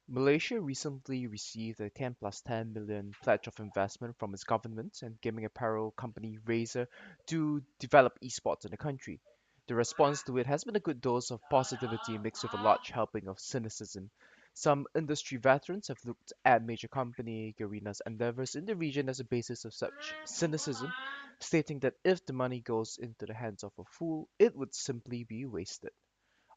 Malaysia recently received a 10 plus 10 million pledge of investment from its government and gaming apparel company Razer to develop esports in the country. The response to it has been a good dose of positivity mixed with a large helping of cynicism. Some industry veterans have looked at major company Garena's endeavors in the region as a basis of such cynicism, stating that if the money goes into the hands of a fool, it would simply be wasted.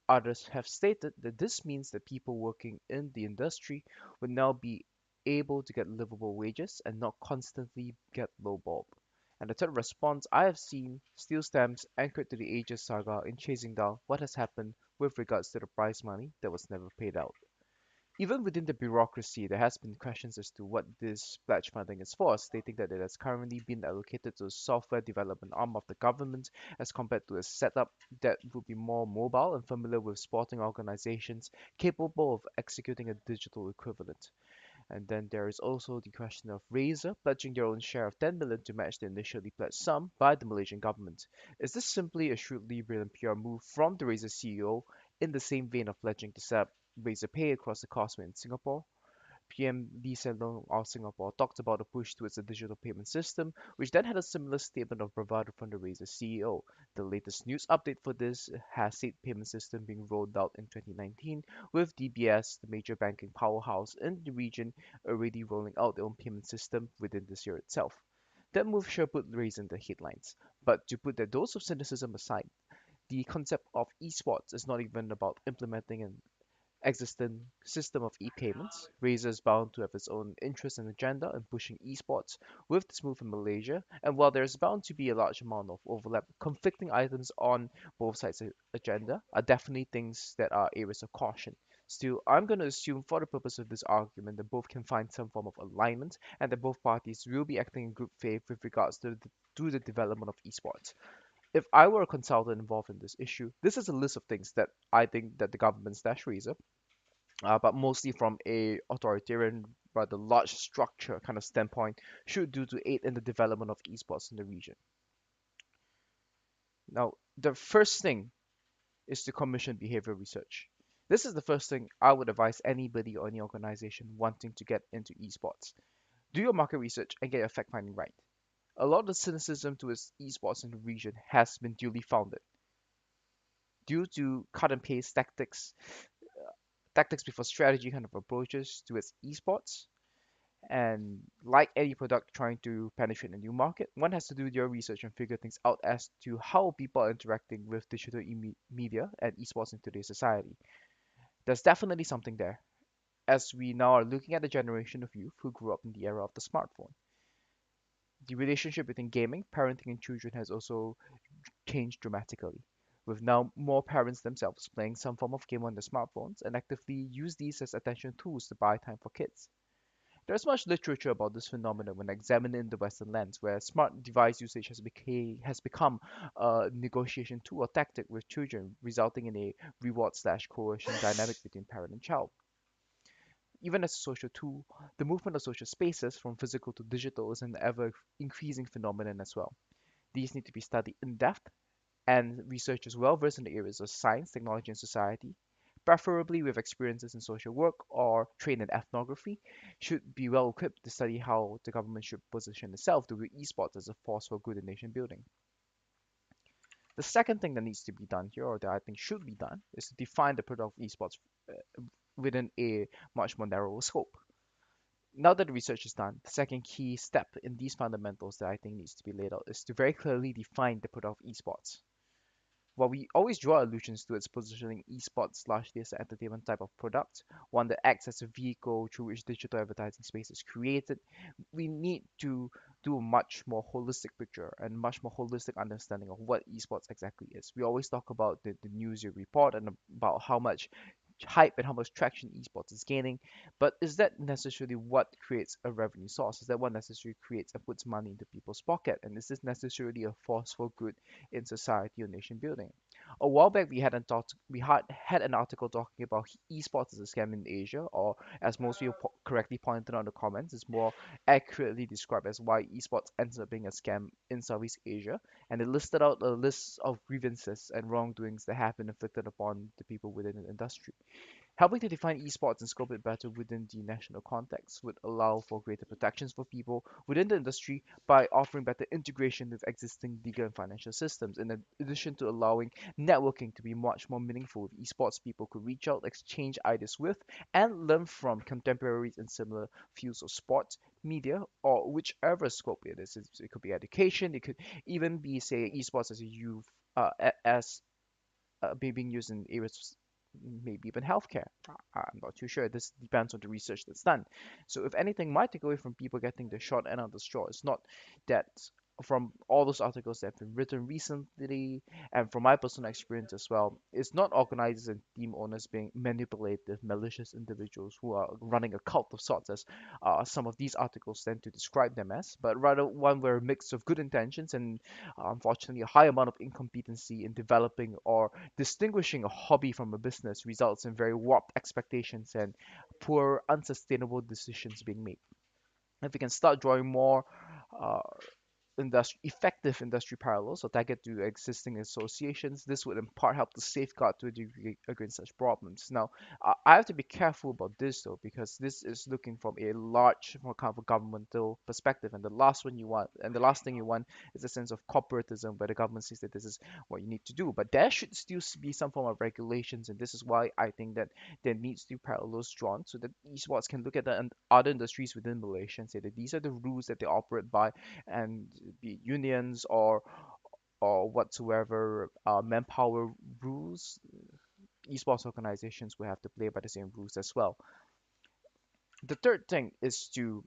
Others have stated that this means that people working in the industry would now be able to get livable wages and not constantly get lowballed. And the third response I have seen still stems anchored to the ages saga in chasing down what has happened with regards to the prize money that was never paid out. Even within the bureaucracy, there has been questions as to what this pledge funding is for, stating that it has currently been allocated to a software development arm of the government as compared to a setup that would be more mobile and familiar with sporting organizations capable of executing a digital equivalent. And then there is also the question of Razer pledging their own share of 10 million to match the initially pledged sum by the Malaysian government. Is this simply a shrewdly brilliant PR move from the Razer CEO in the same vein of pledging to set up Razer Pay across the Causeway in Singapore? PM Lee Hsien Loong of Singapore talked about a push towards a digital payment system, which then had a similar statement of bravado from the Razer CEO. The latest news update for this has said payment system being rolled out in 2019, with DBS, the major banking powerhouse in the region, already rolling out their own payment system within this year itself. That move sure put Razer in the headlines. But to put that dose of cynicism aside, the concept of esports is not even about implementing an existing system of e-payments. Razer is bound to have its own interest and agenda in pushing esports with this move in Malaysia, and while there's bound to be a large amount of overlap, conflicting items on both sides' agenda are definitely things that are areas of caution. Still, I'm going to assume for the purpose of this argument that both can find some form of alignment and that both parties will be acting in good faith with regards to the development of esports. If I were a consultant involved in this issue, this is a list of things that I think that the government slash Razer but mostly from a authoritarian, rather large structure kind of standpoint, should do to aid in the development of esports in the region. Now, the first thing is to commission behavioral research. This is the first thing I would advise anybody or any organization wanting to get into esports. Do your market research and get your fact finding right. A lot of the cynicism towards esports in the region has been duly founded due to cut and paste tactics before strategy kind of approaches towards esports. And like any product trying to penetrate a new market, one has to do their research and figure things out as to how people are interacting with digital media and esports in today's society. There's definitely something there, as we now are looking at a generation of youth who grew up in the era of the smartphone. The relationship between gaming, parenting, and children has also changed dramatically, with now more parents themselves playing some form of game on their smartphones and actively use these as attention tools to buy time for kids. There's much literature about this phenomenon when examined in the Western lens, where smart device usage has become a negotiation tool or tactic with children, resulting in a reward slash coercion dynamic between parent and child. Even as a social tool, the movement of social spaces from physical to digital is an ever increasing phenomenon as well. These need to be studied in depth, and researchers well versed in the areas of science, technology, and society, preferably with experiences in social work or trained in ethnography, should be well equipped to study how the government should position itself to view esports as a force for good in nation building. The second thing that needs to be done here, or that I think should be done, is to define the product of esports within a much more narrower scope. Now that the research is done, the second key step in these fundamentals that I think needs to be laid out is to very clearly define the product of esports. While we always draw allusions to its positioning esports largely as an entertainment type of product, one that acts as a vehicle through which digital advertising space is created, we need to do a much more holistic picture and much more holistic understanding of what esports exactly is. We always talk about the news you report and about how much hype and how much traction esports is gaining, but is that necessarily what creates a revenue source? Is that what necessarily creates and puts money into people's pocket? And is this necessarily a force for good in society or nation building? A while back, we had an article talking about esports as a scam in Asia, or as most people correctly pointed out in the comments, is more accurately described as why esports ends up being a scam in Southeast Asia, and it listed out a list of grievances and wrongdoings that have been inflicted upon the people within the industry. Helping to define esports and scope it better within the national context would allow for greater protections for people within the industry by offering better integration with existing legal and financial systems. In addition to allowing networking to be much more meaningful, with esports people could reach out, exchange ideas with, and learn from contemporaries in similar fields of sports, media, or whichever scope it is. It could be education, it could even be, say, esports as a youth, as being used in areas, maybe even healthcare. I'm not too sure. This depends on the research that's done. So, if anything, my takeaway from people getting the short end of the straw is not that from all those articles that have been written recently and from my personal experience as well, it's not organizers and team owners being manipulative, malicious individuals who are running a cult of sorts, as some of these articles tend to describe them as, but rather one where a mix of good intentions and unfortunately a high amount of incompetency in developing or distinguishing a hobby from a business results in very warped expectations and poor, unsustainable decisions being made. If we can start drawing more uh, effective industry parallels or target to existing associations, this would in part help to safeguard to a degree against such problems. Now, I have to be careful about this though, because this is looking from a large, more kind of a governmental perspective, and the last one you want, and the last thing you want is a sense of corporatism where the government says that this is what you need to do. But there should still be some form of regulations, and this is why I think that there needs to be parallels drawn so that esports can look at the other industries within Malaysia and say that these are the rules that they operate by, and be it unions or whatsoever manpower rules, esports organizations will have to play by the same rules as well. The third thing is to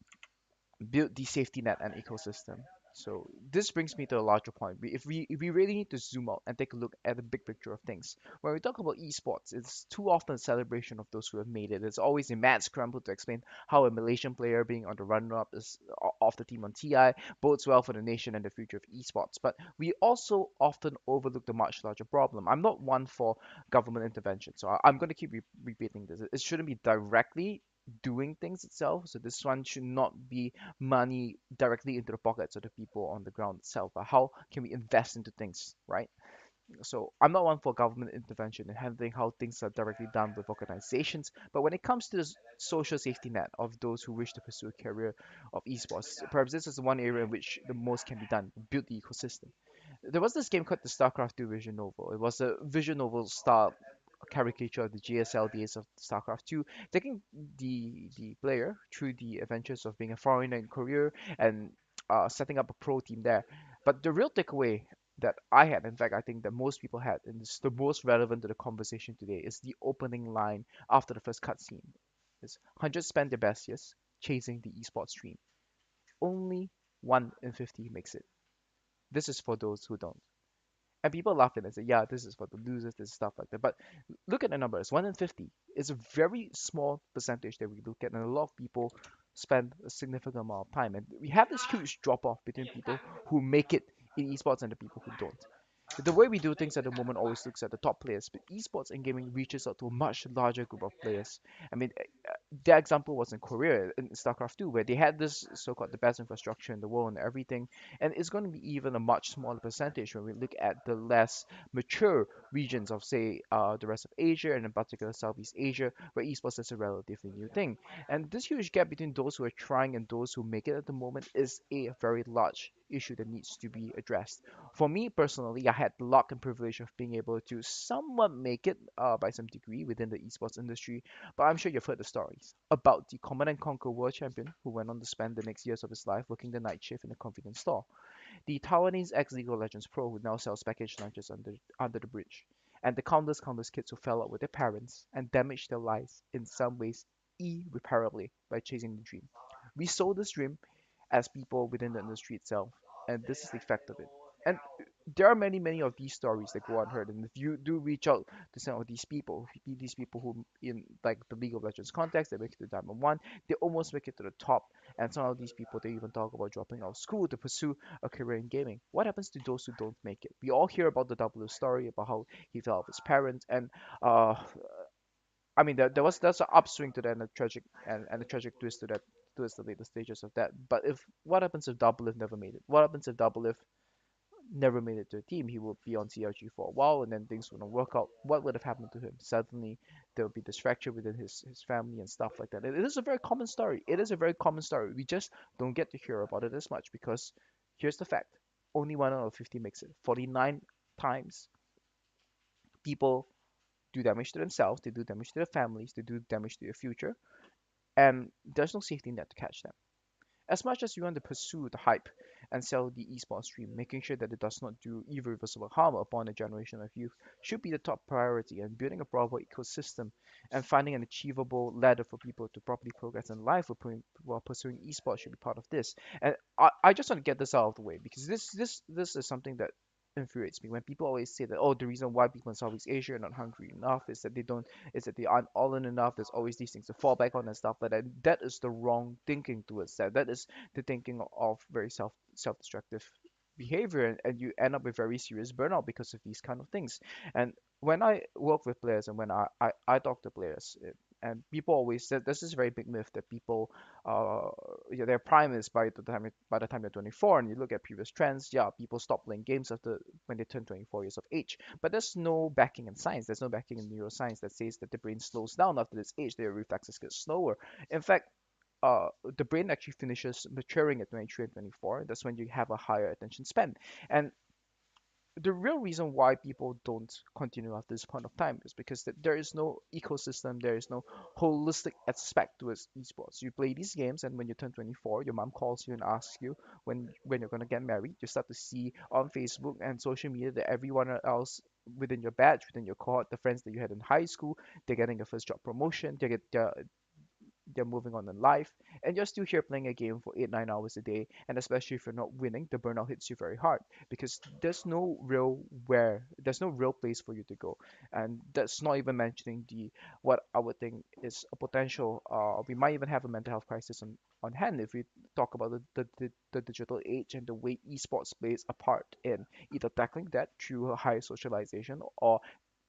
build the safety net and ecosystem. So this brings me to a larger point. If we really need to zoom out and take a look at the big picture of things, when we talk about esports, it's too often a celebration of those who have made it. It's always a mad scramble to explain how a Malaysian player being on the runner-up is of the team on TI bodes well for the nation and the future of esports. But we also often overlook the much larger problem. I'm not one for government intervention, so I'm going to keep repeating this. It shouldn't be directly doing things itself. So this one should not be money directly into the pockets of the people on the ground itself, but how can we invest into things, right? So I'm not one for government intervention in handling how things are directly done with organizations, but when it comes to the social safety net of those who wish to pursue a career of esports, perhaps this is one area in which the most can be done, build the ecosystem. There was this game called the StarCraft 2 visual novel. It was a visual novel style caricature of the GSL days of StarCraft 2, taking the player through the adventures of being a foreigner in Korea and setting up a pro team there. But the real takeaway that I had, in fact, I think that most people had, and it's the most relevant to the conversation today, is the opening line after the first cutscene. It's 100 spend their best years chasing the esports dream. Only 1 in 50 makes it. This is for those who don't. And people laugh at it and say, yeah, this is for the losers, this stuff like that. But look at the numbers. 1 in 50 is a very small percentage that we look at, and a lot of people spend a significant amount of time. And we have this huge drop off between people who make it in esports and the people who don't. The way we do things at the moment always looks at the top players, but esports and gaming reaches out to a much larger group of players. I mean, their example was in Korea in StarCraft 2, where they had this so-called the best infrastructure in the world and everything, and it's going to be even a much smaller percentage when we look at the less mature regions of, say, the rest of Asia and in particular Southeast Asia, where esports is a relatively new thing. And this huge gap between those who are trying and those who make it at the moment is a very large issue that needs to be addressed. For me personally, I had the luck and privilege of being able to somewhat make it by some degree within the esports industry, but I'm sure you've heard the stories about the Command and Conquer world champion who went on to spend the next years of his life working the night shift in a convenience store, the Taiwanese ex-League of Legends pro who now sells package lunches under the bridge, and the countless kids who fell out with their parents and damaged their lives in some ways irreparably by chasing the dream. We sold this dream as people within the industry itself, and this is the effect of it. And there are many of these stories that go unheard. And if you do reach out to some of these people who in like the League of Legends context, they make it to Diamond One, they almost make it to the top. And some of these people they even talk about dropping out of school to pursue a career in gaming. What happens to those who don't make it? We all hear about the W story about how he fell off his parents, and uh, I mean there's an upswing to that and a tragic twist to that towards the later stages of that. But if what happens if Double Lift never made it? What happens if Double Lift never made it to a team. He would be on CRG for a while, and then things wouldn't work out. What would have happened to him? Suddenly, there would be this fracture within his family and stuff like that. It is a very common story. It is a very common story. We just don't get to hear about it as much because here's the fact: only 1 out of 50 makes it. 49 times people do damage to themselves, they do damage to their families, they do damage to their future, and there's no safety net to catch them. As much as you want to pursue the hype and sell the esports stream, making sure that it does not do irreversible harm upon a generation of youth should be the top priority, and building a proper ecosystem and finding an achievable ladder for people to properly progress in life while pursuing esports should be part of this. And I just want to get this out of the way because this is something that infuriates me when people always say that, oh, the reason why people in Southeast Asia are not hungry enough is that they aren't all in enough. There's always these things to fall back on and stuff like that. That is the wrong thinking towards that. That is the thinking of very self-destructive behavior, and you end up with very serious burnout because of these kind of things. And when I work with players and when I talk to players, and people always said this is a very big myth that people yeah, their prime is by the time they're 24, and you look at previous trends, yeah, people stop playing games after when they turn 24 years of age. But there's no backing in science. There's no backing in neuroscience that says that the brain slows down after this age. Their reflexes get slower. In fact, the brain actually finishes maturing at 23 and 24. That's when you have a higher attention span. And the real reason why people don't continue at this point of time is because there is no ecosystem, there is no holistic aspect towards esports. You play these games, and when you turn 24, your mom calls you and asks you when you're gonna get married. You start to see on Facebook and social media that everyone else within your batch, within your cohort, the friends that you had in high school, they're getting a first job promotion, they're moving on in life, and you're still here playing a game for 8 9 hours a day. And especially if you're not winning, the burnout hits you very hard because there's no real place for you to go. And that's not even mentioning the what I would think is a potential, we might even have a mental health crisis on hand if we talk about the digital age and the way esports plays a part in either tackling that through a higher socialization or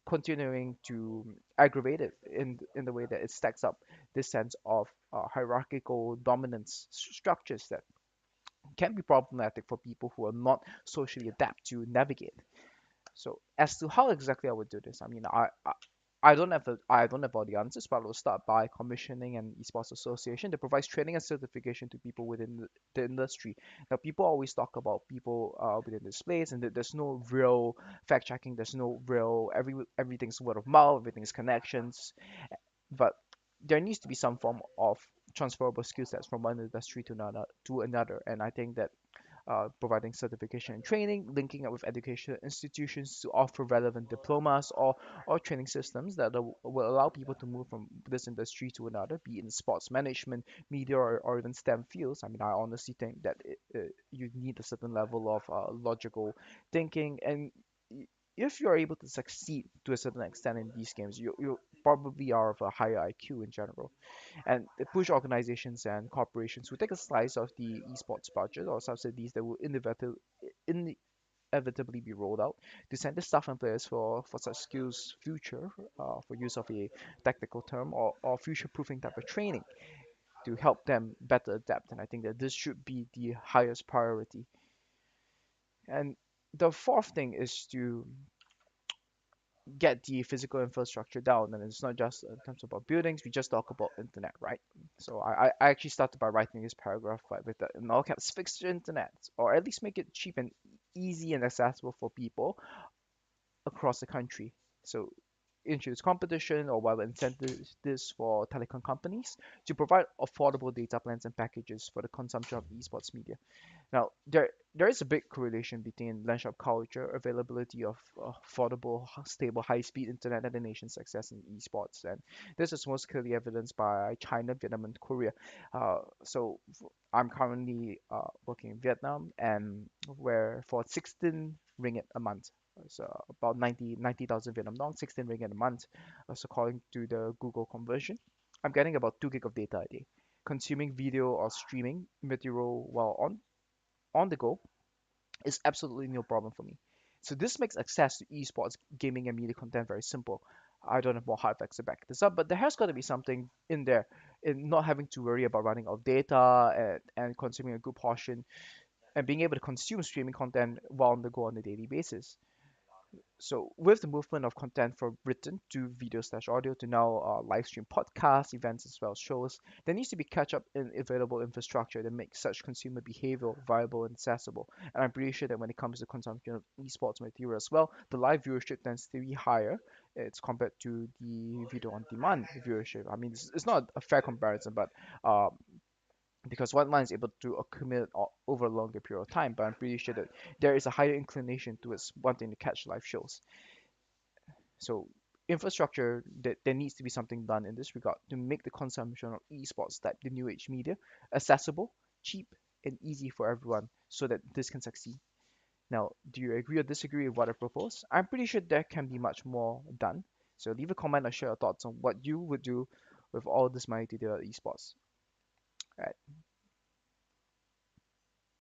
continuing to aggravate it in the way that it stacks up this sense of hierarchical dominance structures that can be problematic for people who are not socially adept to navigate. So as to how exactly I would do this, I mean, I don't have all the answers, but I will start by commissioning an esports association that provides training and certification to people within the industry. Now, people always talk about people within this place, and that there's no real fact checking. There's no real everything's word of mouth, everything's connections, but there needs to be some form of transferable skill sets from one industry to another. And I think that providing certification and training, linking up with educational institutions to offer relevant diplomas or training systems that will allow people to move from this industry to another, be it in sports management, media, or even STEM fields. I mean, I honestly think that you need a certain level of logical thinking, and if you're able to succeed to a certain extent in these games, you probably are of a higher IQ in general. And the push organizations and corporations who take a slice of the esports budget or subsidies that will inevitably be rolled out to send the staff and players for such skills future, for use of a technical term, or future proofing type of training to help them better adapt. And I think that this should be the highest priority. And the fourth thing is to get the physical infrastructure down, and it's not just in terms of our buildings. We just talk about internet, right? So I actually started by writing this paragraph with the in all caps, fix your internet, or at least make it cheap and easy and accessible for people across the country. So introduce competition or whatever incentives this for telecom companies to provide affordable data plans and packages for the consumption of esports media. Now, there is a big correlation between land shop culture, availability of affordable, stable, high-speed internet, and the nation's success in esports. And this is most clearly evidenced by China, Vietnam, and Korea. I'm currently working in Vietnam, and where for 16 ringgit a month, so about 90,000 Vietnam dong, 16 ringgit a month, so according to the Google conversion, I'm getting about 2 gig of data a day. Consuming video or streaming material while on the go is absolutely no problem for me. So this makes access to esports, gaming, and media content very simple. I don't have more hard facts to back this up, but there has got to be something in there in not having to worry about running out of data and consuming a good portion. and being able to consume streaming content while on the go on a daily basis. So with the movement of content from written to video slash audio to now live stream podcasts, events as well as shows, there needs to be catch up in available infrastructure that makes such consumer behavior viable and accessible. And I'm pretty sure that when it comes to consumption of esports material as well, the live viewership tends to be higher. It's compared to the video on demand viewership. I mean, it's not a fair comparison, but uh, because one man is able to accumulate over a longer period of time, but I'm pretty sure that there is a higher inclination towards wanting to catch live shows. So infrastructure that there needs to be something done in this regard to make the consumption of esports type the new age media accessible, cheap, and easy for everyone so that this can succeed. Now, do you agree or disagree with what I propose? I'm pretty sure there can be much more done. So leave a comment or share your thoughts on what you would do with all this money to develop esports. All right.